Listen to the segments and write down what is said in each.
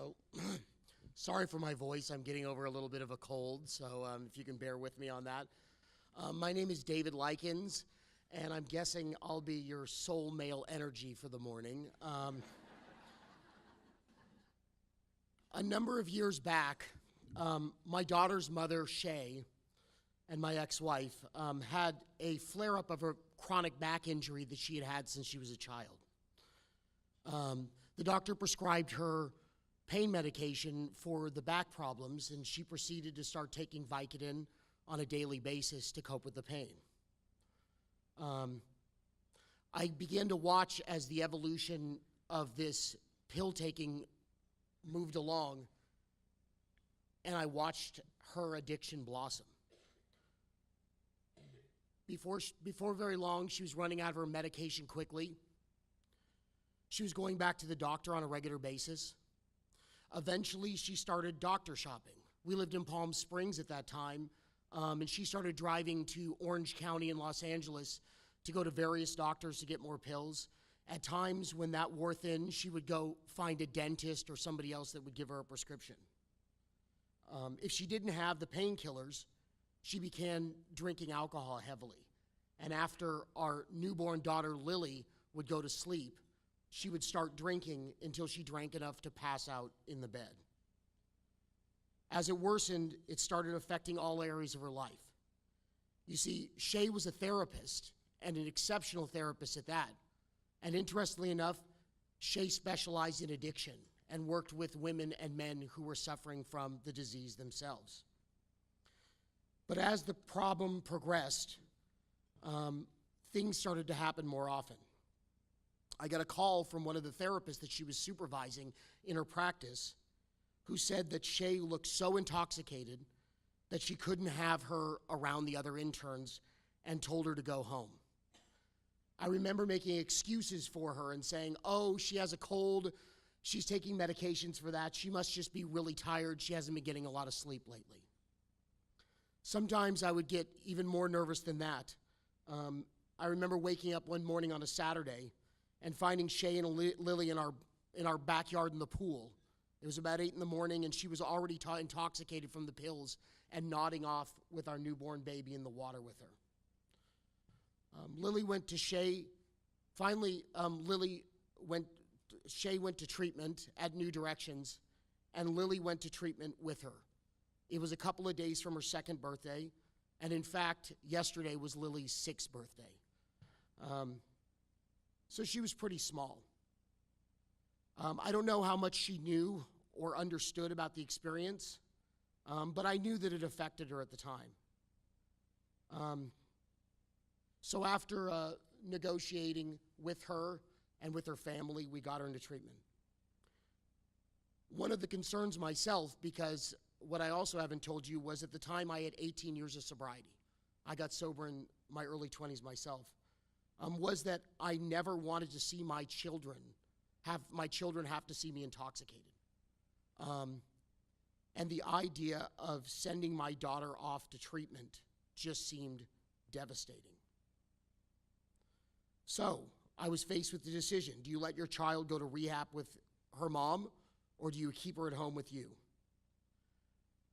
So, sorry for my voice. I'm getting over a little bit of a cold, so if you can bear with me on that. My name is David Likens, and I'm guessing I'll be your sole male energy for the morning. A number of years back, my daughter's mother, Shay, and my ex-wife had a flare-up of her chronic back injury that she had had since she was a child. The doctor prescribed her pain medication for the back problems, and she proceeded to start taking Vicodin on a daily basis to cope with the pain. I began to watch as the evolution of this pill taking moved along, and I watched her addiction blossom. Before very long, she was running out of her medication quickly. She was going back to the doctor on a regular basis. Eventually, she started doctor shopping. We lived in Palm Springs at that time, and she started driving to Orange County in Los Angeles to go to various doctors to get more pills. At times, when that wore thin, she would go find a dentist or somebody else that would give her a prescription. If she didn't have the painkillers, she began drinking alcohol heavily. And after our newborn daughter, Lily, would go to sleep, she would start drinking until she drank enough to pass out in the bed. As it worsened, it started affecting all areas of her life. You see, Shay was a therapist, and an exceptional therapist at that. And interestingly enough, Shay specialized in addiction and worked with women and men who were suffering from the disease themselves. But as the problem progressed, things started to happen more often. I got a call from one of the therapists that she was supervising in her practice who said that Shay looked so intoxicated that she couldn't have her around the other interns and told her to go home. I remember making excuses for her and saying, oh, she has a cold, she's taking medications for that, she must just be really tired, she hasn't been getting a lot of sleep lately. Sometimes I would get even more nervous than that. I remember waking up one morning on a Saturday and finding Shay and Lily in our backyard in the pool. It was about 8 in the morning, and she was already intoxicated from the pills and nodding off with our newborn baby in the water with her. Lily went to Shay. Finally, Shay went to treatment at New Directions, and Lily went to treatment with her. It was a couple of days from her second birthday, and in fact, yesterday was Lily's 6th birthday. So she was pretty small. I don't know how much she knew or understood about the experience, but I knew that it affected her at the time. So after negotiating with her and with her family, we got her into treatment. One of the concerns myself, because what I also haven't told you was at the time I had 18 years of sobriety. I got sober in my early 20s myself. Was that I never wanted to see my children have to see me intoxicated. And the idea of sending my daughter off to treatment just seemed devastating. So I was faced with the decision: do you let your child go to rehab with her mom, or do you keep her at home with you?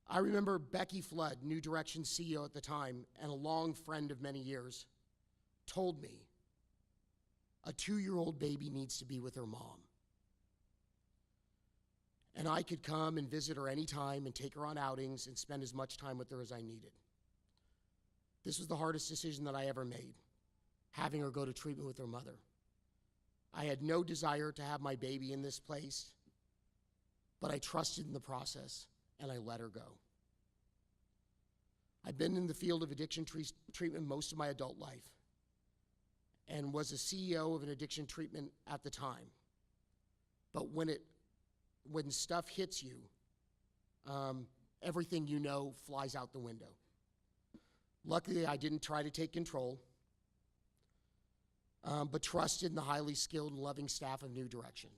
I remember Becky Flood, New Direction CEO at the time, and a long friend of many years, told me, a 2-year-old baby needs to be with her mom. And I could come and visit her anytime and take her on outings and spend as much time with her as I needed. This was the hardest decision that I ever made, having her go to treatment with her mother. I had no desire to have my baby in this place, but I trusted in the process and I let her go. I've been in the field of addiction treatment most of my adult life and was a CEO of an addiction treatment at the time. But when stuff hits you, everything you know flies out the window. Luckily, I didn't try to take control, but trusted in the highly skilled and loving staff of New Direction.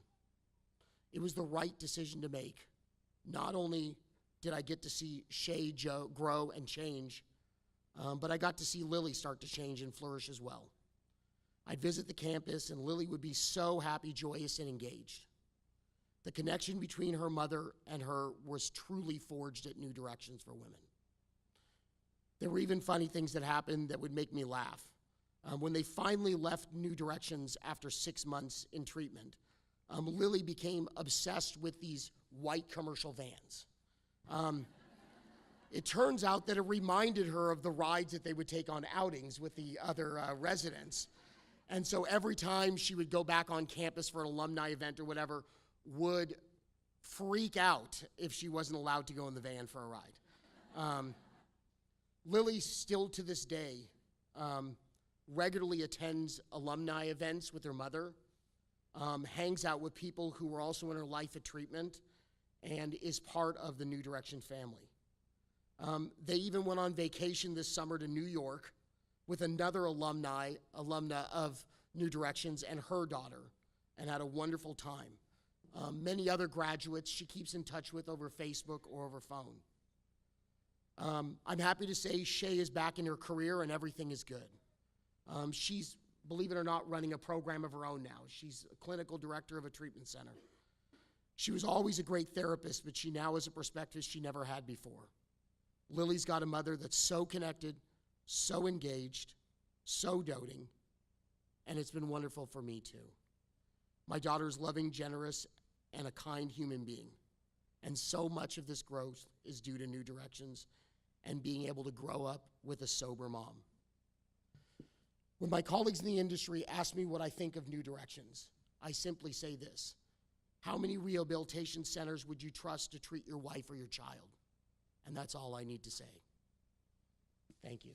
It was the right decision to make. Not only did I get to see Shay grow and change, but I got to see Lily start to change and flourish as well. I'd visit the campus, and Lily would be so happy, joyous, and engaged. The connection between her mother and her was truly forged at New Directions for Women. There were even funny things that happened that would make me laugh. When they finally left New Directions after 6 months in treatment, Lily became obsessed with these white commercial vans. It turns out that it reminded her of the rides that they would take on outings with the other residents. And so every time she would go back on campus for an alumni event or whatever, would freak out if she wasn't allowed to go in the van for a ride. Lily still to this day regularly attends alumni events with her mother, hangs out with people who were also in her life at treatment, and is part of the New Direction family. They even went on vacation this summer to New York with another alumna of New Directions and her daughter, and had a wonderful time. Many other graduates she keeps in touch with over Facebook or over phone. I'm happy to say Shay is back in her career and everything is good. She's, believe it or not, running a program of her own now. She's a clinical director of a treatment center. She was always a great therapist, but she now has a perspective she never had before. Lily's got a mother that's so connected, so engaged, so doting, and it's been wonderful for me too. My daughter's loving, generous, and a kind human being. And so much of this growth is due to New Directions and being able to grow up with a sober mom. When my colleagues in the industry ask me what I think of New Directions, I simply say this: how many rehabilitation centers would you trust to treat your wife or your child? And that's all I need to say. Thank you.